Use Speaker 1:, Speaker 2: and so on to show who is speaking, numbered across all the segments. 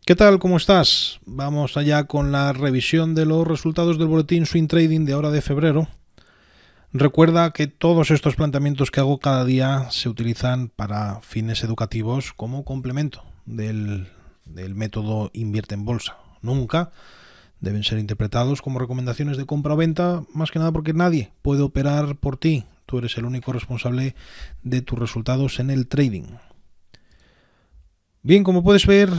Speaker 1: ¿Qué tal? ¿Cómo estás? Vamos allá con la revisión de los resultados del boletín Swing Trading de ahora de febrero. Recuerda que todos estos planteamientos que hago cada día se utilizan para fines educativos como complemento del método Invierte en Bolsa. Nunca deben ser interpretados como recomendaciones de compra o venta, más que nada porque nadie puede operar por ti. Tú eres el único responsable de tus resultados en el trading. Bien, como puedes ver,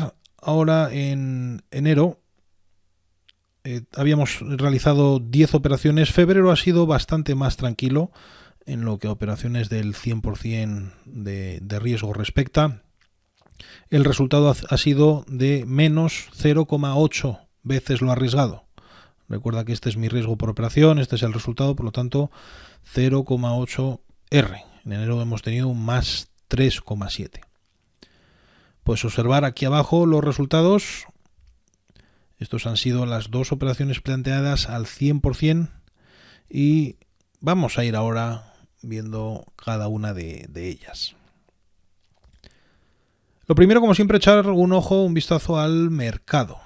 Speaker 1: ahora en enero habíamos realizado 10 operaciones. Febrero ha sido bastante más tranquilo en lo que a operaciones del 100% de riesgo respecta. El resultado ha sido de menos 0,8 veces lo arriesgado. Recuerda que este es mi riesgo por operación, este es el resultado, por lo tanto 0,8 R. En enero hemos tenido un más 3,7. Puedes observar aquí abajo los resultados. Estos han sido las dos operaciones planteadas al 100% y vamos a ir ahora viendo cada una de ellas. Lo primero, como siempre, echar un vistazo al mercado,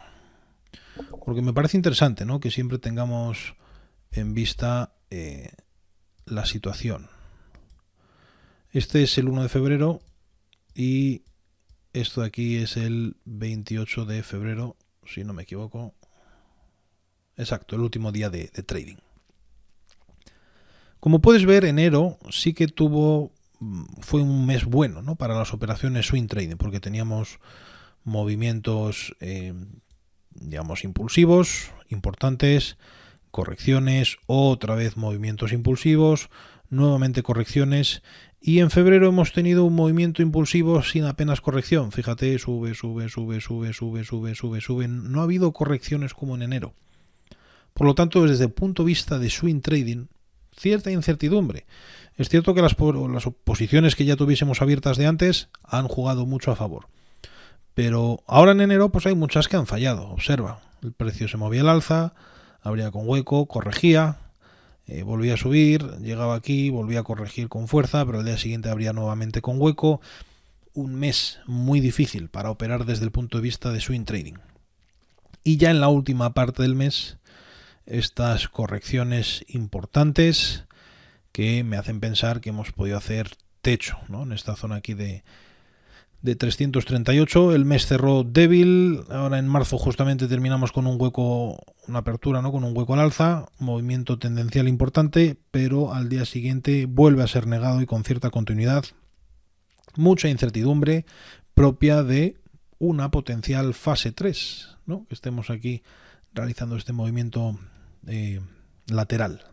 Speaker 1: porque me parece interesante, ¿no?, que siempre tengamos en vista la situación. Este es el 1 de febrero y esto de aquí es el 28 de febrero, si no me equivoco. Exacto, el último día de trading. Como puedes ver, enero sí que fue un mes bueno, ¿no?, para las operaciones swing trading, porque teníamos movimientos, digamos, impulsivos, importantes, correcciones, otra vez movimientos impulsivos, nuevamente correcciones, y en febrero hemos tenido un movimiento impulsivo sin apenas corrección. Fíjate, sube, no ha habido correcciones como en enero. Por lo tanto, desde el punto de vista de swing trading, cierta incertidumbre. Es cierto que las posiciones que ya tuviésemos abiertas de antes han jugado mucho a favor, pero ahora en enero pues hay muchas que han fallado. Observa, el precio se movía al alza, abría con hueco, corregía, volvía a subir, llegaba aquí, volvía a corregir con fuerza, pero al día siguiente abría nuevamente con hueco. Un mes muy difícil para operar desde el punto de vista de swing trading. Y ya en la última parte del mes, estas correcciones importantes que me hacen pensar que hemos podido hacer techo, ¿no?, en esta zona aquí de 338. El mes cerró débil. Ahora en marzo justamente terminamos con un hueco, una apertura, ¿no?, con un hueco al alza, movimiento tendencial importante, pero al día siguiente vuelve a ser negado y con cierta continuidad. Mucha incertidumbre propia de una potencial fase 3, ¿no?, que estemos aquí realizando este movimiento lateral.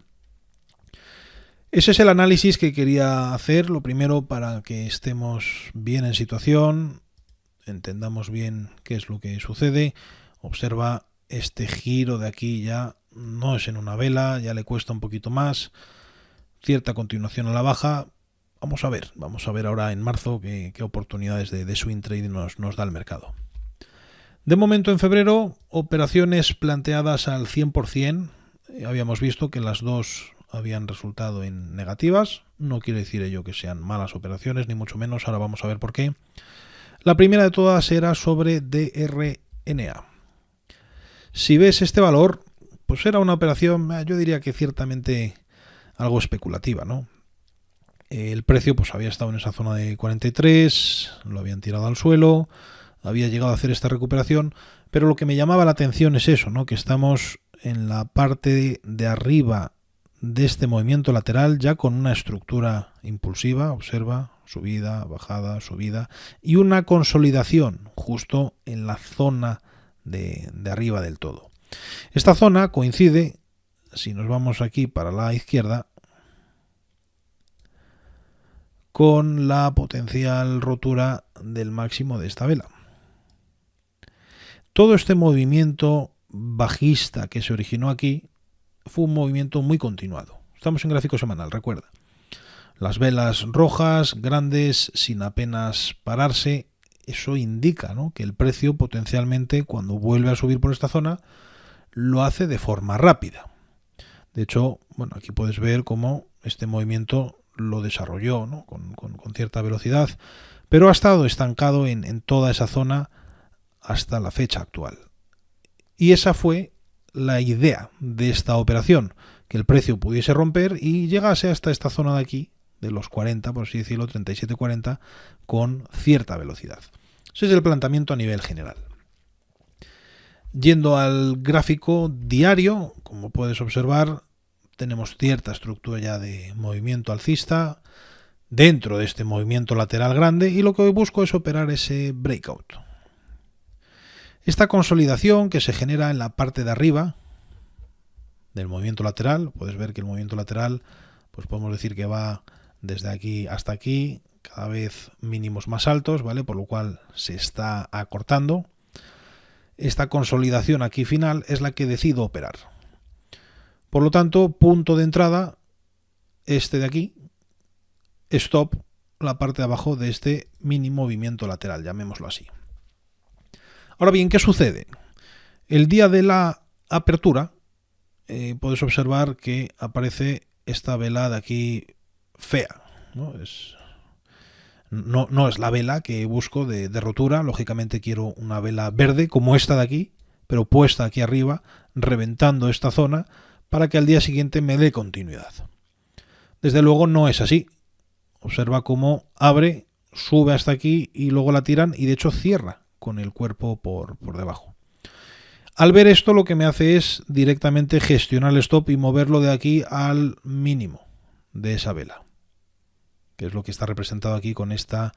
Speaker 1: Ese es el análisis que quería hacer, lo primero, para que estemos bien en situación, entendamos bien qué es lo que sucede. Observa este giro de aquí, ya no es en una vela, ya le cuesta un poquito más, cierta continuación a la baja. Vamos a ver ahora en marzo qué oportunidades de swing trading nos da el mercado. De momento en febrero, operaciones planteadas al 100%. Habíamos visto que las dos habían resultado en negativas. No quiere decir ello que sean malas operaciones, ni mucho menos. Ahora vamos a ver por qué. La primera de todas era sobre DRNA. Si ves este valor, pues era una operación, yo diría que ciertamente algo especulativa, ¿no? El precio pues había estado en esa zona de 43, lo habían tirado al suelo, había llegado a hacer esta recuperación, pero lo que me llamaba la atención es eso, ¿no?, que estamos en la parte de arriba de este movimiento lateral ya con una estructura impulsiva. Observa, subida, bajada, subida, y una consolidación justo en la zona de arriba del todo. Esta zona coincide, si nos vamos aquí para la izquierda, con la potencial rotura del máximo de esta vela. Todo este movimiento bajista que se originó aquí fue un movimiento muy continuado. Estamos en gráfico semanal, recuerda. Las velas rojas, grandes, sin apenas pararse, eso indica, ¿no?, que el precio potencialmente, cuando vuelve a subir por esta zona, lo hace de forma rápida. De hecho, bueno, aquí puedes ver cómo este movimiento lo desarrolló, ¿no?, con cierta velocidad, pero ha estado estancado en toda esa zona hasta la fecha actual. Y esa fue la idea de esta operación, que el precio pudiese romper y llegase hasta esta zona de aquí, de los 40, por así decirlo, 37-40, con cierta velocidad. Ese es el planteamiento a nivel general. Yendo al gráfico diario, como puedes observar, tenemos cierta estructura ya de movimiento alcista dentro de este movimiento lateral grande, y lo que busco es operar ese breakout. Esta consolidación que se genera en la parte de arriba del movimiento lateral, puedes ver que el movimiento lateral, pues podemos decir que va desde aquí hasta aquí, cada vez mínimos más altos, ¿vale? Por lo cual se está acortando. Esta consolidación aquí final es la que decido operar. Por lo tanto, punto de entrada, este de aquí, stop, la parte de abajo de este mini movimiento lateral, llamémoslo así. Ahora bien, ¿qué sucede? El día de la apertura, puedes observar que aparece esta vela de aquí fea, ¿no? No es la vela que busco de rotura. Lógicamente quiero una vela verde como esta de aquí, pero puesta aquí arriba, reventando esta zona para que al día siguiente me dé continuidad. Desde luego no es así. Observa cómo abre, sube hasta aquí y luego la tiran, y de hecho cierra con el cuerpo por debajo. Al ver esto, lo que me hace es directamente gestionar el stop y moverlo de aquí al mínimo de esa vela, que es lo que está representado aquí con esta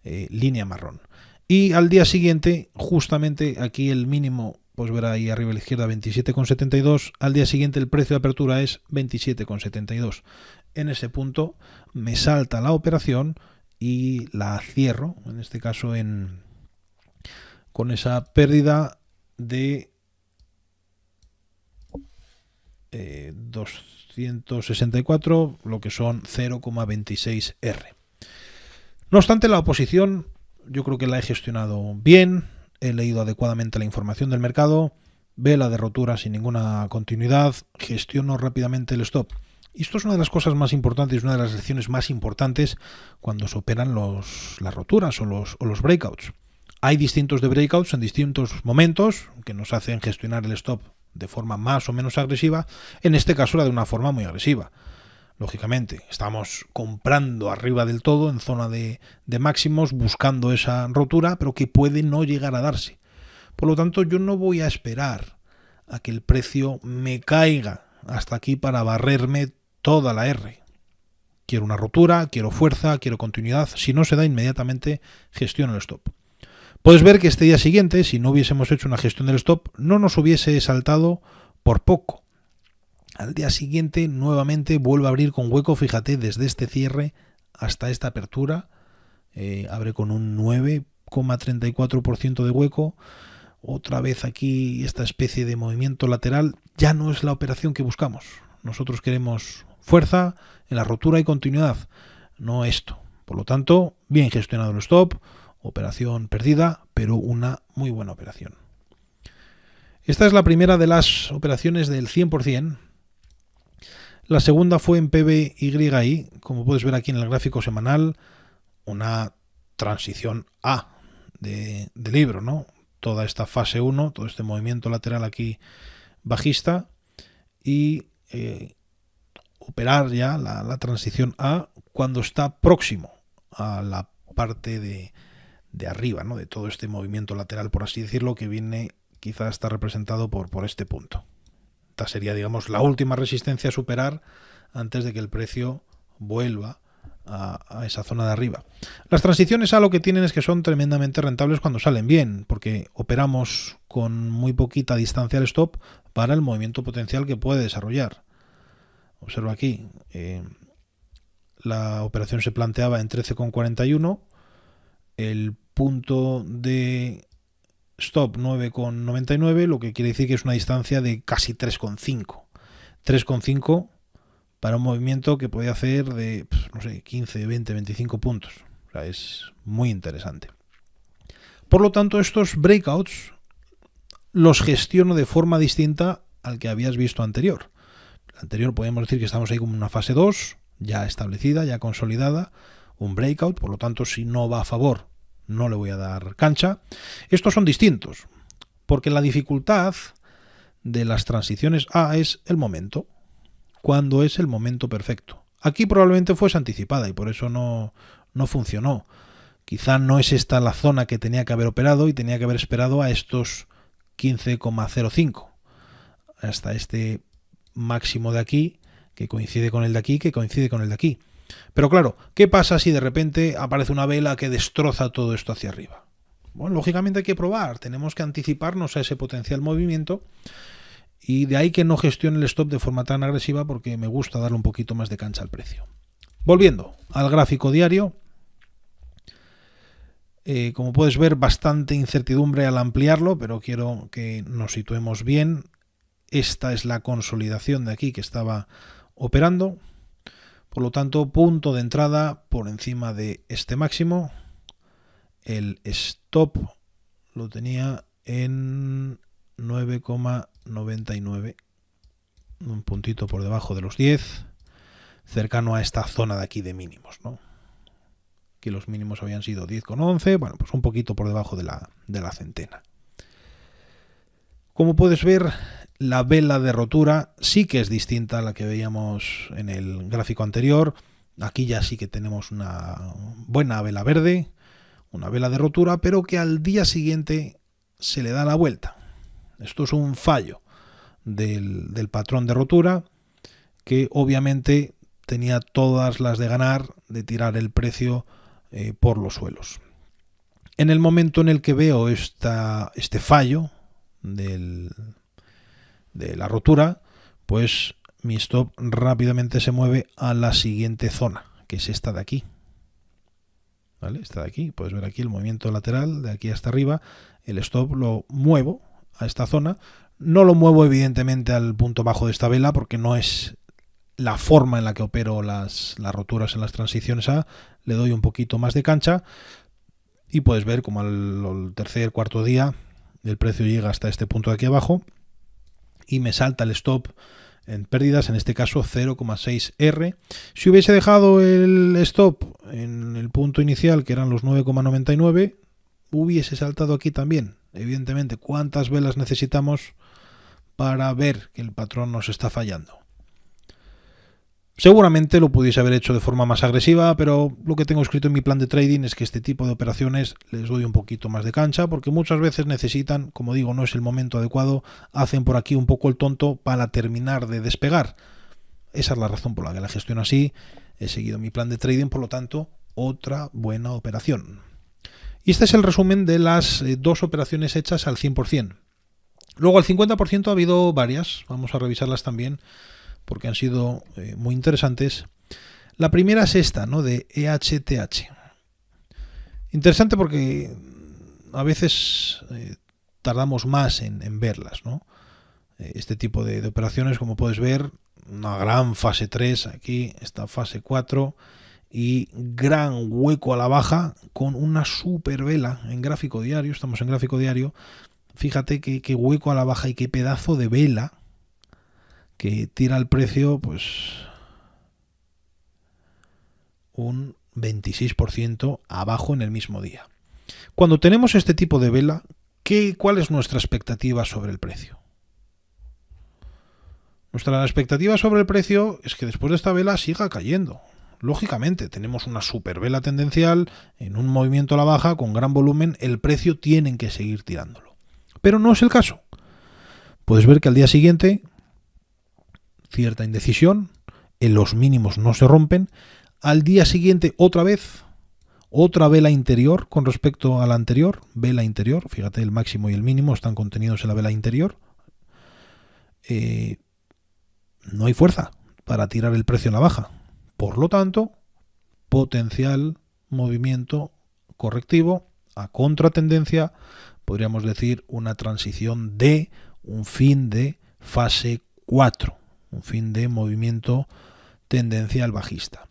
Speaker 1: línea marrón. Y al día siguiente, justamente aquí el mínimo, pues verá ahí arriba a la izquierda 27,72, al día siguiente el precio de apertura es 27,72. En ese punto me salta la operación y la cierro, en este caso con esa pérdida de 264, lo que son 0,26 R. No obstante, la oposición yo creo que la he gestionado bien, he leído adecuadamente la información del mercado, vela de rotura sin ninguna continuidad, gestiono rápidamente el stop. Y esto es una de las cosas más importantes, una de las lecciones más importantes cuando se operan las roturas o los breakouts. Hay distintos de breakouts en distintos momentos que nos hacen gestionar el stop de forma más o menos agresiva. En este caso era de una forma muy agresiva. Lógicamente, estamos comprando arriba del todo en zona de máximos, buscando esa rotura, pero que puede no llegar a darse. Por lo tanto, yo no voy a esperar a que el precio me caiga hasta aquí para barrerme toda la R. Quiero una rotura, quiero fuerza, quiero continuidad. Si no se da, inmediatamente gestiono el stop. Puedes ver que este día siguiente, si no hubiésemos hecho una gestión del stop, no nos hubiese saltado por poco. Al día siguiente, nuevamente, vuelve a abrir con hueco, fíjate, desde este cierre hasta esta apertura. Abre con un 9,34% de hueco. Otra vez aquí esta especie de movimiento lateral. Ya no es la operación que buscamos. Nosotros queremos fuerza en la rotura y continuidad, no esto. Por lo tanto, bien gestionado el stop. Operación perdida, pero una muy buena operación. Esta es la primera de las operaciones del 100%. La segunda fue en PBYI, como puedes ver aquí en el gráfico semanal, una transición A de libro, ¿no? Toda esta fase 1, todo este movimiento lateral aquí bajista, y operar ya la transición A cuando está próximo a la parte de arriba, ¿no? De todo este movimiento lateral, por así decirlo, que viene quizá está representado por este punto. Esta sería, digamos, la última resistencia a superar antes de que el precio vuelva a esa zona de arriba. Las transiciones A lo que tienen es que son tremendamente rentables cuando salen bien, porque operamos con muy poquita distancia al stop para el movimiento potencial que puede desarrollar. Observa aquí, la operación se planteaba en 13,41, el punto de stop 9,99, lo que quiere decir que es una distancia de casi 3,5. 3,5 para un movimiento que puede hacer de, no sé, 15, 20, 25 puntos. O sea, es muy interesante. Por lo tanto, estos breakouts los gestiono de forma distinta al que habías visto anterior. El anterior podemos decir que estamos ahí como en una fase 2, ya establecida, ya consolidada, un breakout, por lo tanto, si no va a favor, no le voy a dar cancha. Estos son distintos, porque la dificultad de las transiciones A es el momento, cuando es el momento perfecto. Aquí probablemente fuese anticipada y por eso no funcionó. Quizá no es esta la zona que tenía que haber operado y tenía que haber esperado a estos 15,05, hasta este máximo de aquí, que coincide con el de aquí, que coincide con el de aquí. Pero claro, ¿qué pasa si de repente aparece una vela que destroza todo esto hacia arriba? Bueno, lógicamente hay que probar, tenemos que anticiparnos a ese potencial movimiento y de ahí que no gestione el stop de forma tan agresiva porque me gusta darle un poquito más de cancha al precio. Volviendo al gráfico diario, como puedes ver, bastante incertidumbre al ampliarlo, pero quiero que nos situemos bien. Esta es la consolidación de aquí que estaba operando. Por lo tanto, punto de entrada por encima de este máximo. El stop lo tenía en 9,99, un puntito por debajo de los 10, cercano a esta zona de aquí de mínimos, ¿no? Aquí los mínimos habían sido 10,11, bueno, pues un poquito por debajo de la centena. Como puedes ver, la vela de rotura sí que es distinta a la que veíamos en el gráfico anterior. Aquí ya sí que tenemos una buena vela verde, una vela de rotura, pero que al día siguiente se le da la vuelta. Esto es un fallo del patrón de rotura que obviamente tenía todas las de ganar de tirar el precio por los suelos. En el momento en el que veo este fallo de la rotura, pues mi stop rápidamente se mueve a la siguiente zona, que es esta de aquí. ¿Vale? Esta de aquí, puedes ver aquí el movimiento lateral de aquí hasta arriba. El stop lo muevo a esta zona. No lo muevo evidentemente al punto bajo de esta vela porque no es la forma en la que opero las roturas en las transiciones A. Le doy un poquito más de cancha y puedes ver como al tercer, cuarto día el precio llega hasta este punto de aquí abajo y me salta el stop en pérdidas, en este caso 0,6R. Si hubiese dejado el stop en el punto inicial, que eran los 9,99, hubiese saltado aquí también. Evidentemente, ¿cuántas velas necesitamos para ver que el patrón nos está fallando? Seguramente lo pudiese haber hecho de forma más agresiva, pero lo que tengo escrito en mi plan de trading es que este tipo de operaciones les doy un poquito más de cancha, porque muchas veces necesitan, como digo, no es el momento adecuado, hacen por aquí un poco el tonto para terminar de despegar. Esa es la razón por la que la gestiono así. He seguido mi plan de trading, por lo tanto, otra buena operación. Y este es el resumen de las dos operaciones hechas al 100%. Luego al 50% ha habido varias, vamos a revisarlas también, porque han sido muy interesantes. La primera es esta, ¿no? De EHTH. Interesante porque a veces tardamos más en verlas, ¿no? Este tipo de operaciones, como puedes ver, una gran fase 3 aquí, esta fase 4 y gran hueco a la baja con una super vela en gráfico diario. Estamos en gráfico diario. Fíjate qué hueco a la baja y qué pedazo de vela que tira el precio, pues un 26% abajo en el mismo día. Cuando tenemos este tipo de vela, ¿cuál es nuestra expectativa sobre el precio? Nuestra expectativa sobre el precio es que después de esta vela siga cayendo. Lógicamente, tenemos una super vela tendencial en un movimiento a la baja con gran volumen, el precio tienen que seguir tirándolo. Pero no es el caso. Puedes ver que al día siguiente cierta indecisión, en los mínimos no se rompen, al día siguiente otra vez, otra vela interior con respecto a la anterior, vela interior, fíjate el máximo y el mínimo están contenidos en la vela interior, no hay fuerza para tirar el precio a la baja, por lo tanto, potencial movimiento correctivo a contratendencia, podríamos decir una transición de un fin de fase 4. Un fin de movimiento tendencial bajista.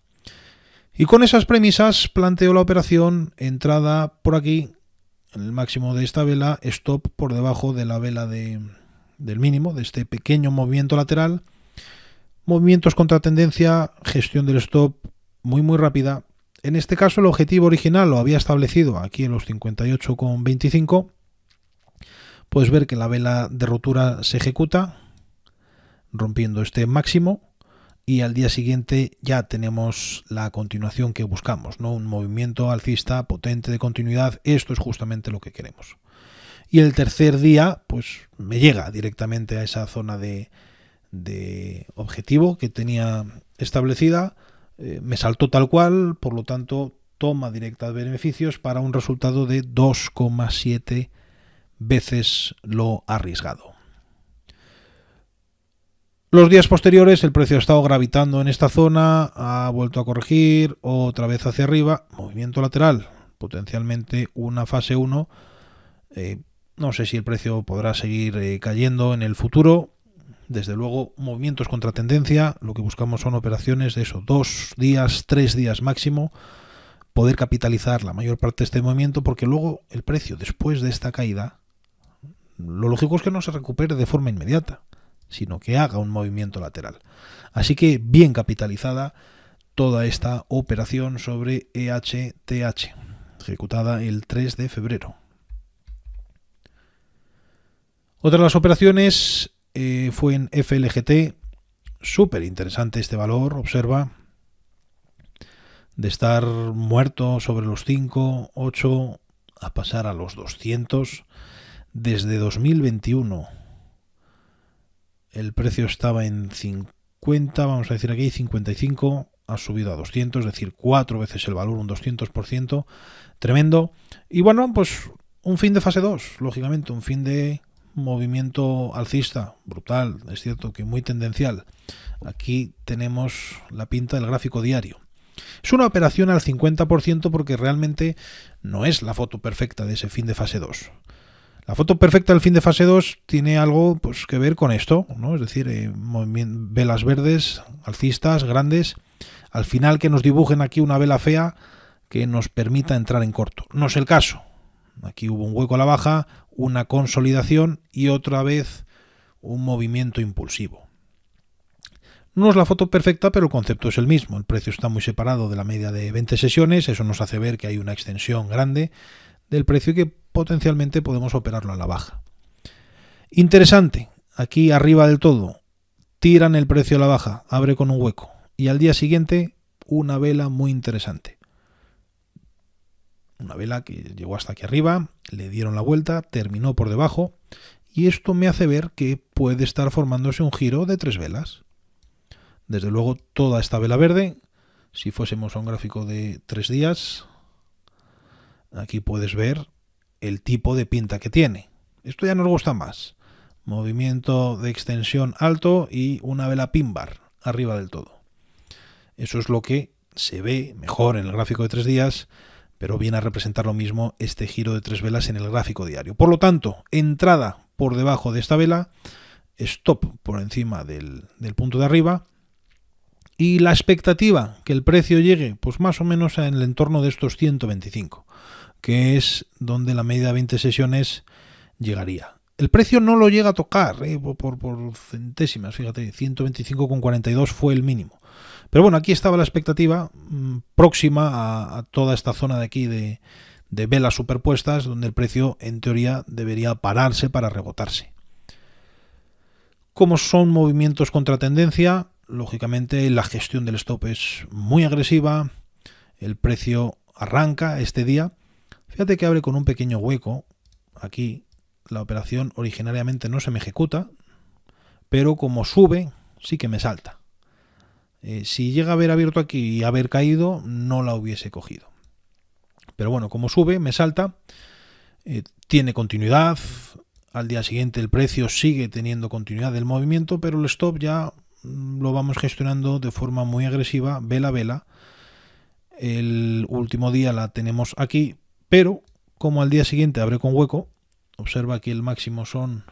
Speaker 1: Y con esas premisas planteo la operación, entrada por aquí, en el máximo de esta vela, stop por debajo de la vela del mínimo, de este pequeño movimiento lateral. Movimientos contra tendencia, gestión del stop muy rápida, En este caso el objetivo original lo había establecido aquí en los 58,25. Puedes ver que la vela de rotura se ejecuta rompiendo este máximo y al día siguiente ya tenemos la continuación que buscamos, ¿no? Un movimiento alcista potente de continuidad. Esto es justamente lo que queremos. Y el tercer día pues me llega directamente a esa zona de objetivo que tenía establecida, me saltó tal cual, por lo tanto toma directa de beneficios para un resultado de 2,7 veces lo arriesgado. Los días posteriores el precio ha estado gravitando en esta zona, ha vuelto a corregir, otra vez hacia arriba, movimiento lateral, potencialmente una fase 1. No sé si el precio podrá seguir cayendo en el futuro. Desde luego, movimientos contra tendencia, lo que buscamos son operaciones de eso, 2 días, 3 días máximo, poder capitalizar la mayor parte de este movimiento, porque luego el precio, después de esta caída, lo lógico es que no se recupere de forma inmediata, sino que haga un movimiento lateral. Así que bien capitalizada toda esta operación sobre EHTH, ejecutada el 3 de febrero. Otra de las operaciones fue en FLGT, súper interesante este valor, observa, de estar muerto sobre los 5, 8, a pasar a los 200, desde 2021 el precio estaba en 50, vamos a decir aquí 55, ha subido a 200, es decir, 4 veces el valor, un 200%, tremendo. Y bueno, pues un fin de fase 2, lógicamente, un fin de movimiento alcista, brutal, es cierto que muy tendencial. Aquí tenemos la pinta del gráfico diario. Es una operación al 50% porque realmente no es la foto perfecta de ese fin de fase 2. La foto perfecta del fin de fase 2 tiene algo pues que ver con esto, ¿no? Es decir, velas verdes, alcistas, grandes, al final que nos dibujen aquí una vela fea que nos permita entrar en corto. No es el caso. Aquí hubo un hueco a la baja, una consolidación y otra vez un movimiento impulsivo. No es la foto perfecta, pero el concepto es el mismo. El precio está muy separado de la media de 20 sesiones, eso nos hace ver que hay una extensión grande del precio y que potencialmente podemos operarlo a la baja. Interesante, aquí arriba del todo, tiran el precio a la baja, abre con un hueco y al día siguiente una vela muy interesante. Una vela que llegó hasta aquí arriba, le dieron la vuelta, terminó por debajo y esto me hace ver que puede estar formándose un giro de 3 velas. Desde luego toda esta vela verde, si fuésemos a un gráfico de 3 días, aquí puedes ver el tipo de pinta que tiene. Esto ya nos gusta más. Movimiento de extensión alto y una vela pin bar arriba del todo. Eso es lo que se ve mejor en el gráfico de 3 días, pero viene a representar lo mismo este giro de 3 velas en el gráfico diario. Por lo tanto, entrada por debajo de esta vela, stop por encima del punto de arriba, y la expectativa que el precio llegue pues más o menos en el entorno de estos 125, que es donde la media de 20 sesiones llegaría. El precio no lo llega a tocar por centésimas, fíjate, 125,42 fue el mínimo. Pero bueno, aquí estaba la expectativa próxima a toda esta zona de aquí de velas superpuestas, donde el precio en teoría debería pararse para rebotarse. Como son movimientos contra tendencia, lógicamente la gestión del stop es muy agresiva, el precio arranca este día. Fíjate que abre con un pequeño hueco. Aquí la operación originariamente no se me ejecuta, pero como sube, sí que me salta. Si llega a haber abierto aquí y haber caído, no la hubiese cogido. Pero bueno, como sube, me salta, tiene continuidad. Al día siguiente el precio sigue teniendo continuidad del movimiento, pero el stop ya lo vamos gestionando de forma muy agresiva, vela a vela. El último día la tenemos aquí, pero como al día siguiente abre con hueco, observa que el máximo son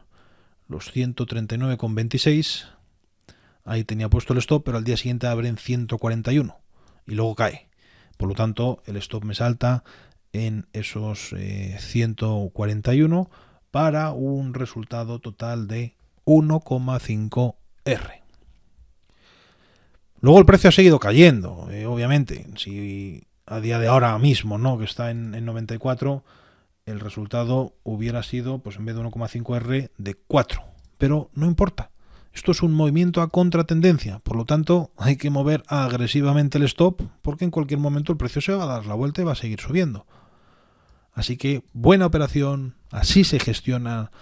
Speaker 1: los 139,26, ahí tenía puesto el stop, pero al día siguiente abre en 141 y luego cae. Por lo tanto, el stop me salta en esos 141 para un resultado total de 1,5 R. Luego el precio ha seguido cayendo, obviamente. Si a día de ahora mismo, ¿no?, que está en 94, el resultado hubiera sido, pues en vez de 1,5R, de 4. Pero no importa. Esto es un movimiento a contratendencia. Por lo tanto, hay que mover agresivamente el stop, porque en cualquier momento el precio se va a dar la vuelta y va a seguir subiendo. Así que buena operación. Así se gestiona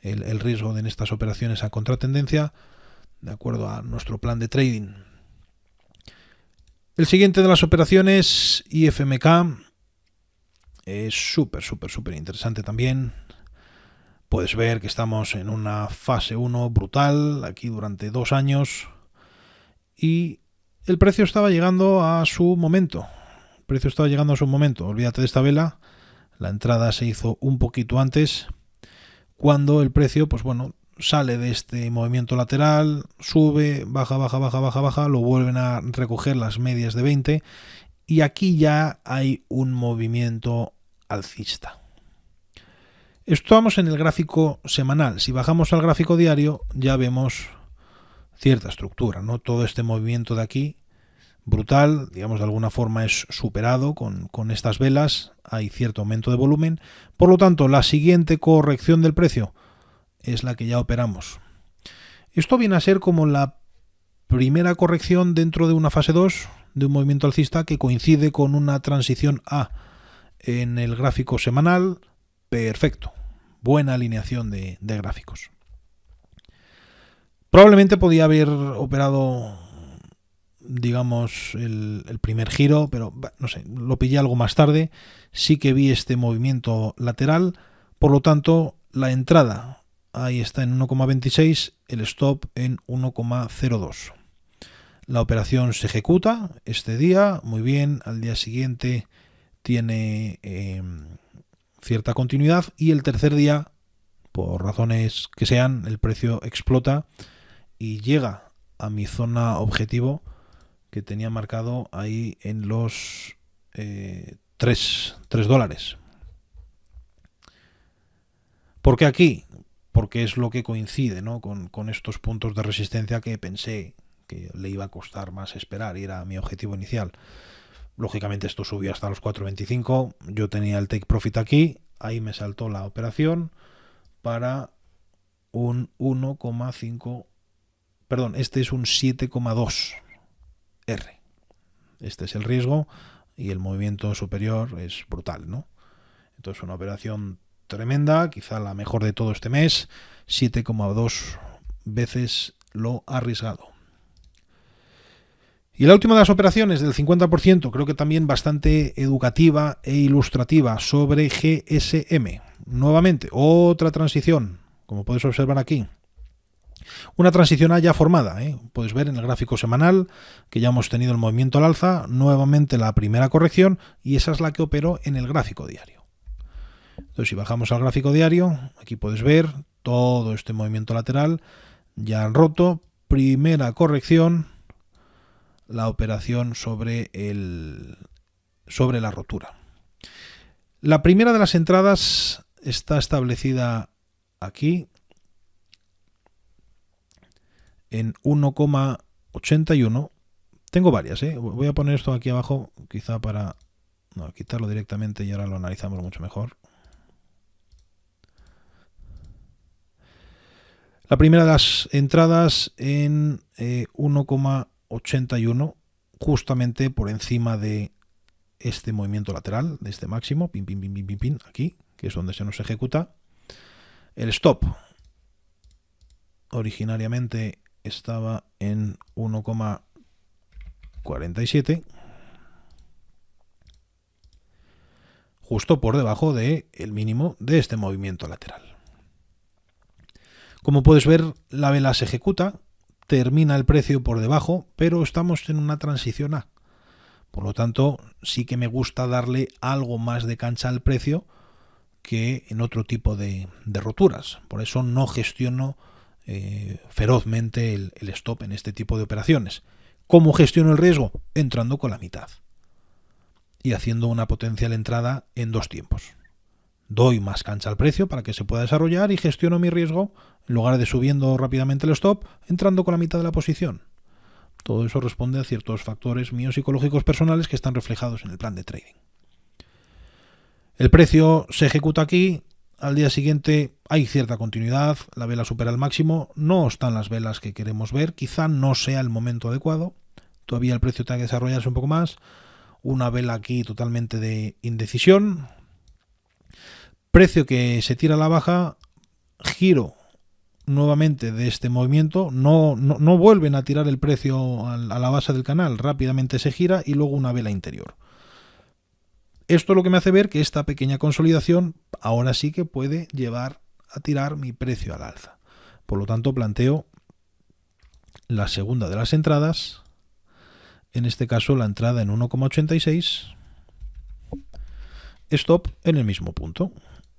Speaker 1: el riesgo en estas operaciones a contratendencia, de acuerdo a nuestro plan de trading. El siguiente de las operaciones, IFMK, es súper interesante también. Puedes ver que estamos en una fase 1 brutal, aquí durante 2 años, y el precio estaba llegando a su momento. Olvídate de esta vela, la entrada se hizo un poquito antes, cuando el precio, pues bueno, sale de este movimiento lateral, sube, baja, lo vuelven a recoger las medias de 20 y aquí ya hay un movimiento alcista. Estamos en el gráfico semanal. Si bajamos al gráfico diario ya vemos cierta estructura, ¿no? Todo este movimiento de aquí, brutal, digamos, de alguna forma es superado con estas velas, hay cierto aumento de volumen, por lo tanto la siguiente corrección del precio es la que ya operamos. Esto viene a ser como la primera corrección dentro de una fase 2 de un movimiento alcista que coincide con una transición A en el gráfico semanal. Perfecto, buena alineación de gráficos. Probablemente podía haber operado, digamos, el primer giro, pero no sé, lo pillé algo más tarde. Sí que vi este movimiento lateral, por lo tanto la entrada ahí está en 1,26, el stop en 1,02. La operación se ejecuta este día, muy bien, al día siguiente tiene cierta continuidad y el tercer día, por razones que sean, el precio explota y llega a mi zona objetivo que tenía marcado ahí en los $3. ¿Por qué aquí? Porque es lo que coincide, ¿no?, con estos puntos de resistencia que pensé que le iba a costar más esperar y era mi objetivo inicial. Lógicamente esto subió hasta los 4.25, yo tenía el take profit aquí, ahí me saltó la operación para un 1,5, perdón, este es un 7,2 R. Este es el riesgo y el movimiento superior es brutal, ¿no? Entonces una operación tremenda, quizá la mejor de todo este mes, 7,2 veces lo arriesgado. Y la última de las operaciones del 50%, creo que también bastante educativa e ilustrativa, sobre GSM. Nuevamente, otra transición, como puedes observar aquí. Una transición ya formada, ¿eh? Puedes ver en el gráfico semanal que ya hemos tenido el movimiento al alza, nuevamente la primera corrección, y esa es la que opero en el gráfico diario. Entonces, si bajamos al gráfico diario, aquí puedes ver todo este movimiento lateral, ya han roto, primera corrección, la operación sobre la rotura. La primera de las entradas está establecida aquí en 1,81. Tengo varias, ¿eh? Voy a poner esto aquí abajo, quizá para quitarlo directamente y ahora lo analizamos mucho mejor. La primera de las entradas en 1,81, justamente por encima de este movimiento lateral, de este máximo, aquí, que es donde se nos ejecuta. El stop originariamente estaba en 1,47, justo por debajo del mínimo de este movimiento lateral. Como puedes ver, la vela se ejecuta, termina el precio por debajo, pero estamos en una transición A. Por lo tanto, sí que me gusta darle algo más de cancha al precio que en otro tipo de roturas. Por eso no gestiono ferozmente el stop en este tipo de operaciones. ¿Cómo gestiono el riesgo? Entrando con la mitad y haciendo una potencial entrada en 2 tiempos. Doy más cancha al precio para que se pueda desarrollar y gestiono mi riesgo en lugar de subiendo rápidamente el stop, entrando con la mitad de la posición. Todo eso responde a ciertos factores míos psicológicos personales que están reflejados en el plan de trading. El precio se ejecuta aquí, al día siguiente hay cierta continuidad, la vela supera el máximo, no están las velas que queremos ver, quizá no sea el momento adecuado, todavía el precio tiene que desarrollarse un poco más, una vela aquí totalmente de indecisión, precio que se tira a la baja, giro nuevamente de este movimiento, no vuelven a tirar el precio a la base del canal, rápidamente se gira y luego una vela interior. Esto es lo que me hace ver que esta pequeña consolidación ahora sí que puede llevar a tirar mi precio al alza. Por lo tanto, planteo la segunda de las entradas, en este caso la entrada en 1,86, stop en el mismo punto,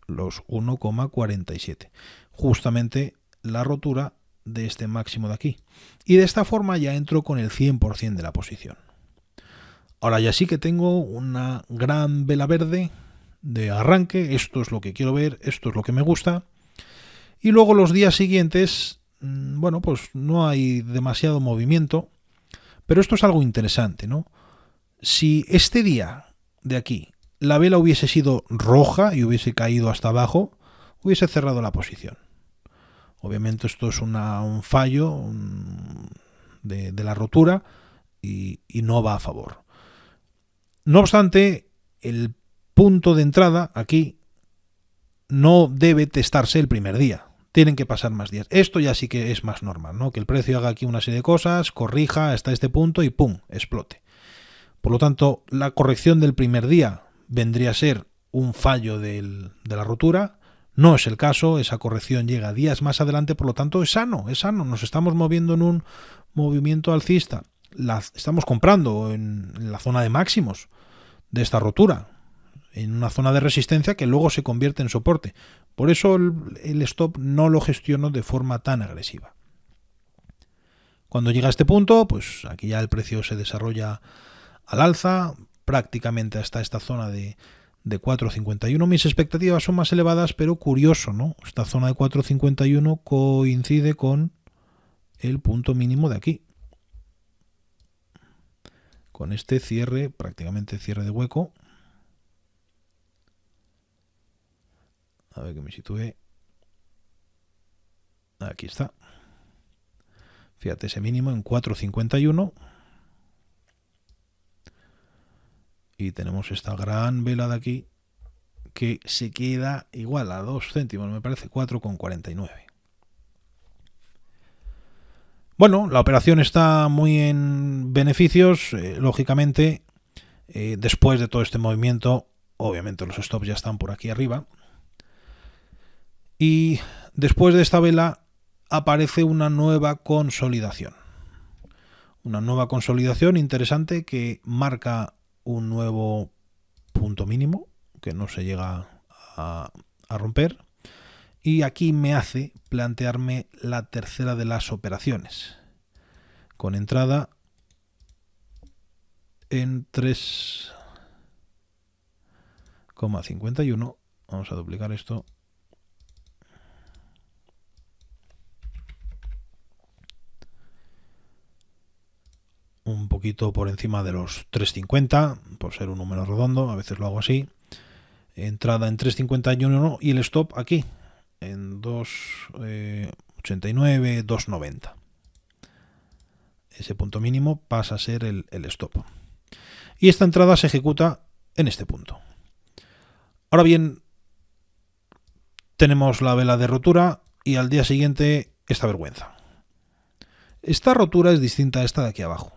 Speaker 1: los 1,47. Justamente la rotura de este máximo de aquí. Y de esta forma ya entro con el 100% de la posición. Ahora ya sí que tengo una gran vela verde de arranque, esto es lo que quiero ver, esto es lo que me gusta. Y luego los días siguientes, bueno, pues no hay demasiado movimiento, pero esto es algo interesante, ¿no? Si este día de aquí la vela hubiese sido roja y hubiese caído hasta abajo, hubiese cerrado la posición. Obviamente esto es un fallo de la rotura y no va a favor. No obstante, el punto de entrada aquí no debe testarse el primer día. Tienen que pasar más días. Esto ya sí que es más normal, ¿no? Que el precio haga aquí una serie de cosas, corrija hasta este punto y ¡pum!, explote. Por lo tanto, la corrección del primer día vendría a ser un fallo de la rotura. No es el caso, esa corrección llega días más adelante, por lo tanto es sano, nos estamos moviendo en un movimiento alcista, estamos comprando en la zona de máximos de esta rotura, en una zona de resistencia que luego se convierte en soporte. Por eso el stop no lo gestiono de forma tan agresiva. Cuando llega a este punto, pues aquí ya el precio se desarrolla al alza, prácticamente hasta esta zona de 4.51. Mis expectativas son más elevadas, pero curioso, ¿no? Esta zona de 4.51 coincide con el punto mínimo de aquí. Con este cierre, prácticamente cierre de hueco. A ver que me sitúe. Aquí está. Fíjate, ese mínimo en 4.51. Y tenemos esta gran vela de aquí que se queda igual a 2 céntimos, me parece, 4,49. Bueno, la operación está muy en beneficios, lógicamente, después de todo este movimiento, obviamente los stops ya están por aquí arriba. Y después de esta vela aparece una nueva consolidación. Una nueva consolidación interesante que marca un nuevo punto mínimo que no se llega a romper, y aquí me hace plantearme la tercera de las operaciones con entrada en 3,51. Vamos a duplicar esto. Un poquito por encima de los 3.50, por ser un número redondo, a veces lo hago así. Entrada en 3.51 y el stop aquí en 2.89, 2.90. Ese punto mínimo pasa a ser el stop. Y esta entrada se ejecuta en este punto. Ahora bien, tenemos la vela de rotura y al día siguiente esta vergüenza. Esta rotura es distinta a esta de aquí abajo.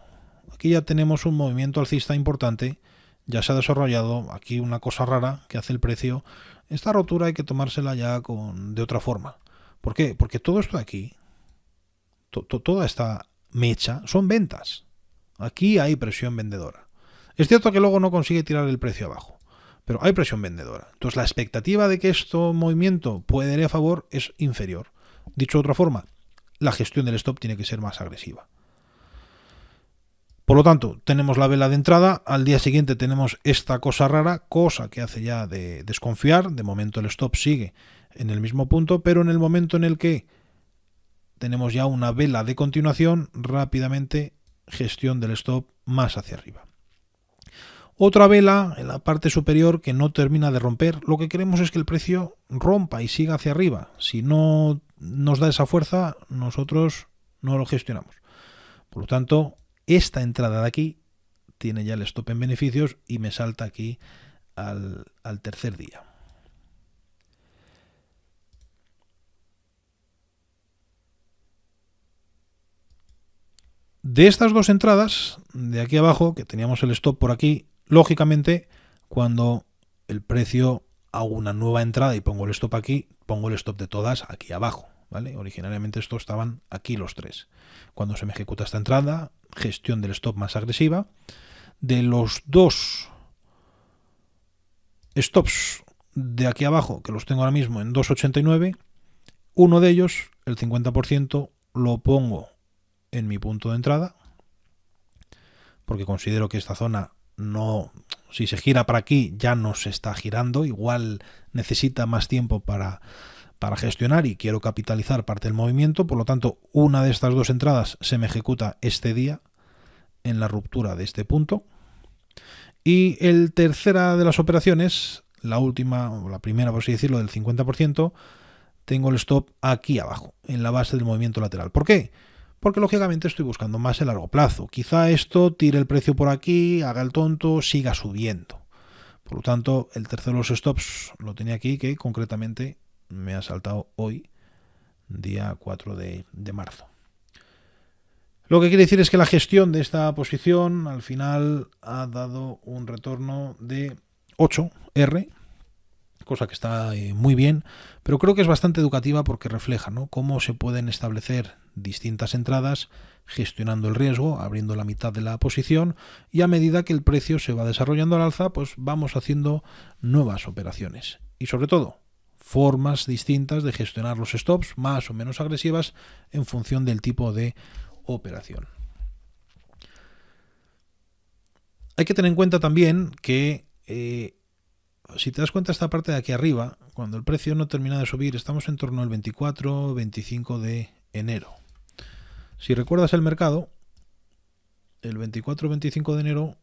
Speaker 1: Aquí ya tenemos un movimiento alcista importante, ya se ha desarrollado aquí una cosa rara que hace el precio. Esta rotura hay que tomársela ya de otra forma. ¿Por qué? Porque todo esto de aquí, toda esta mecha, son ventas. Aquí hay presión vendedora. Es cierto que luego no consigue tirar el precio abajo, pero hay presión vendedora. Entonces la expectativa de que este movimiento puede ir a favor es inferior. Dicho de otra forma, la gestión del stop tiene que ser más agresiva. Por lo tanto, tenemos la vela de entrada, al día siguiente tenemos esta cosa rara, cosa que hace ya de desconfiar. De momento el stop sigue en el mismo punto, pero en el momento en el que tenemos ya una vela de continuación, rápidamente gestión del stop más hacia arriba. Otra vela en la parte superior que no termina de romper. Lo que queremos es que el precio rompa y siga hacia arriba. Si no nos da esa fuerza, nosotros no lo gestionamos. Por lo tanto, esta entrada de aquí tiene ya el stop en beneficios y me salta aquí al tercer día. De estas dos entradas, de aquí abajo, que teníamos el stop por aquí, lógicamente, cuando el precio hago una nueva entrada y pongo el stop aquí, pongo el stop de todas aquí abajo, ¿vale? Originalmente estos estaban aquí los tres. Cuando se me ejecuta esta entrada, gestión del stop más agresiva. De los dos stops de aquí abajo, que los tengo ahora mismo en 2,89, uno de ellos, el 50%, lo pongo en mi punto de entrada, porque considero que esta zona no, si se gira para aquí ya no se está girando, igual necesita más tiempo para gestionar y quiero capitalizar parte del movimiento. Por lo tanto, una de estas dos entradas se me ejecuta este día en la ruptura de este punto. Y el tercera de las operaciones, la última, o la primera por así decirlo, del 50%, tengo el stop aquí abajo, en la base del movimiento lateral. ¿Por qué? Porque lógicamente estoy buscando más el largo plazo. Quizá esto tire el precio por aquí, haga el tonto, siga subiendo. Por lo tanto, el tercero de los stops lo tenía aquí, que concretamente me ha saltado hoy, día 4 de marzo. Lo que quiere decir es que la gestión de esta posición al final ha dado un retorno de 8R, cosa que está muy bien, pero creo que es bastante educativa porque refleja, ¿no?, cómo se pueden establecer distintas entradas gestionando el riesgo, abriendo la mitad de la posición, y a medida que el precio se va desarrollando al alza, pues vamos haciendo nuevas operaciones. Y sobre todo, formas distintas de gestionar los stops, más o menos agresivas, en función del tipo de operación. Hay que tener en cuenta también que si te das cuenta, esta parte de aquí arriba, cuando el precio no termina de subir, estamos en torno al 24-25 de enero. Si recuerdas el mercado, el 24-25 de enero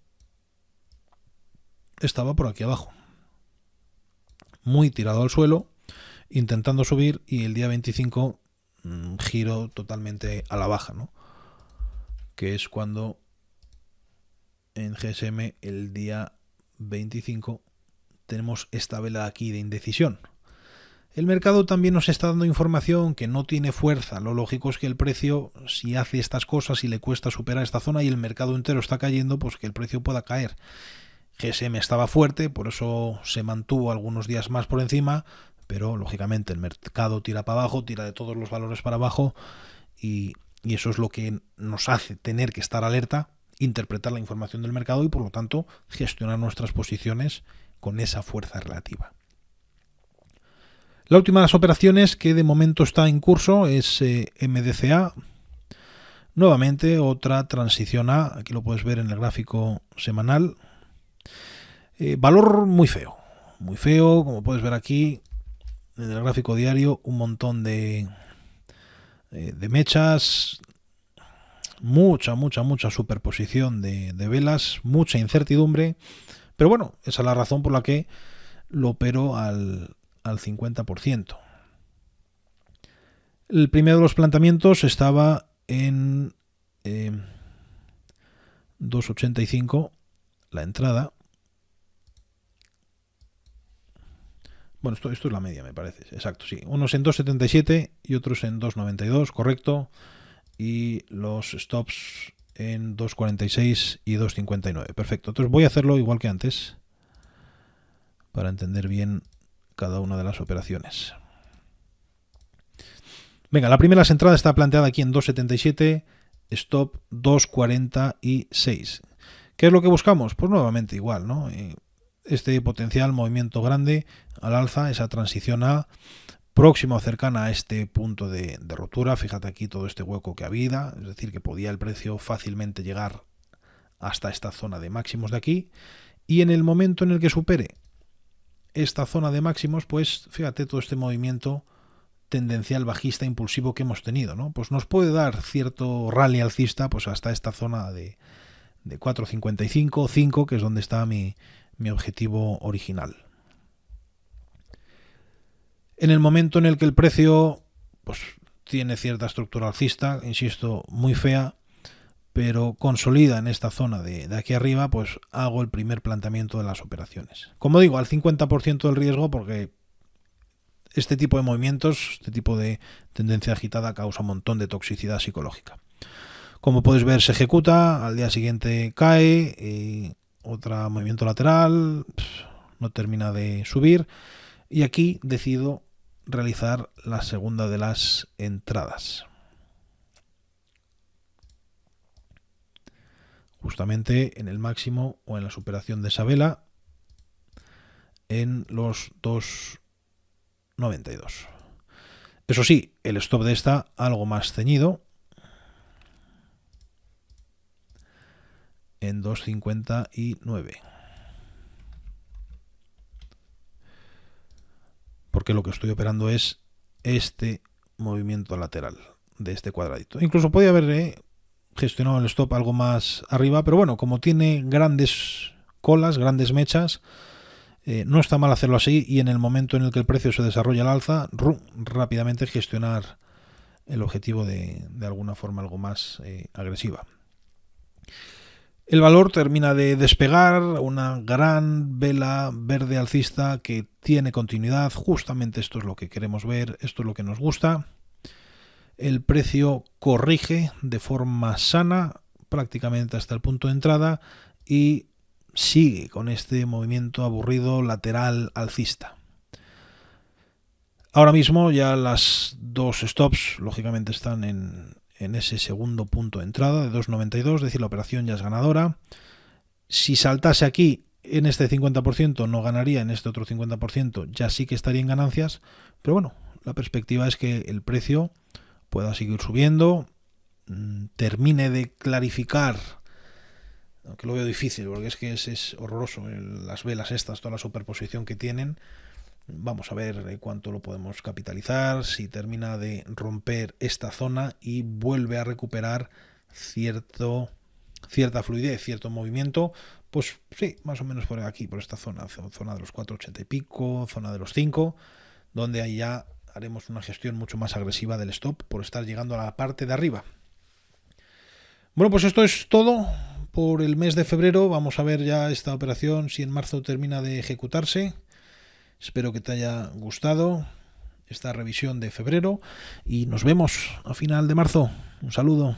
Speaker 1: estaba por aquí abajo, muy tirado al suelo, intentando subir, y el día 25 giro totalmente a la baja, ¿no?, que es cuando en GSM el día 25 tenemos esta vela aquí de indecisión. El mercado también nos está dando información que no tiene fuerza. Lo lógico es que el precio, si hace estas cosas y le cuesta superar esta zona y el mercado entero está cayendo, pues que el precio pueda caer. GSM estaba fuerte, por eso se mantuvo algunos días más por encima, pero lógicamente el mercado tira para abajo, tira de todos los valores para abajo, y eso es lo que nos hace tener que estar alerta, interpretar la información del mercado y por lo tanto gestionar nuestras posiciones con esa fuerza relativa. La última de las operaciones que de momento está en curso es MDCA. Nuevamente otra transición A, aquí lo puedes ver en el gráfico semanal. Valor muy feo, como puedes ver aquí en el gráfico diario, un montón de mechas, mucha superposición de velas, mucha incertidumbre, pero bueno, esa es la razón por la que lo opero al 50%. El primero de los planteamientos estaba en 2,85 la entrada. Bueno, esto es la media, me parece. Exacto, sí. Unos en 2,77 y otros en 2,92, correcto. Y los stops en 2,46 y 2,59. Perfecto. Entonces voy a hacerlo igual que antes para entender bien cada una de las operaciones. Venga, la primera entrada está planteada aquí en 2,77, stop 2,46. ¿Qué es lo que buscamos? Pues nuevamente igual, ¿no? Este potencial movimiento grande al alza, esa transición A, próxima o cercana a este punto de rotura. Fíjate aquí todo este hueco que había, es decir, que podía el precio fácilmente llegar hasta esta zona de máximos de aquí, y en el momento en el que supere esta zona de máximos, pues fíjate todo este movimiento tendencial bajista impulsivo que hemos tenido, ¿no? Pues nos puede dar cierto rally alcista pues hasta esta zona de 4.55, 5, que es donde está mi objetivo original. En el momento en el que el precio pues tiene cierta estructura alcista, insisto, muy fea, pero consolida en esta zona de aquí arriba, pues hago el primer planteamiento de las operaciones. Como digo, al 50% del riesgo, porque este tipo de movimientos, este tipo de tendencia agitada causa un montón de toxicidad psicológica. Como podéis ver, se ejecuta, al día siguiente cae, otro movimiento lateral, no termina de subir, y aquí decido realizar la segunda de las entradas. Justamente en el máximo o en la superación de esa vela en los 2.92. Eso sí, el stop de esta algo más ceñido en 2.59. Porque lo que estoy operando es este movimiento lateral de este cuadradito. Incluso podía haber gestionado el stop algo más arriba, pero bueno, como tiene grandes colas, grandes mechas, no está mal hacerlo así, y en el momento en el que el precio se desarrolla al alza, rápidamente gestionar el objetivo de alguna forma algo más agresiva. El valor termina de despegar, una gran vela verde alcista que tiene continuidad. Justamente esto es lo que queremos ver, esto es lo que nos gusta. El precio corrige de forma sana prácticamente hasta el punto de entrada y sigue con este movimiento aburrido lateral alcista. Ahora mismo ya las dos stops lógicamente están en ese segundo punto de entrada de 2.92, es decir, la operación ya es ganadora. Si saltase aquí en este 50%, no ganaría, en este otro 50% ya sí que estaría en ganancias, pero bueno, la perspectiva es que el precio pueda seguir subiendo, termine de clarificar, aunque lo veo difícil porque es que es horroroso las velas estas, toda la superposición que tienen. Vamos a ver cuánto lo podemos capitalizar, si termina de romper esta zona y vuelve a recuperar cierta fluidez, cierto movimiento, pues sí, más o menos por aquí, por esta zona de los 4.80 y pico, zona de los 5, donde ahí ya haremos una gestión mucho más agresiva del stop por estar llegando a la parte de arriba. Bueno, pues esto es todo por el mes de febrero. Vamos a ver ya esta operación, si en marzo termina de ejecutarse. Espero que te haya gustado esta revisión de febrero y nos vemos a final de marzo. Un saludo.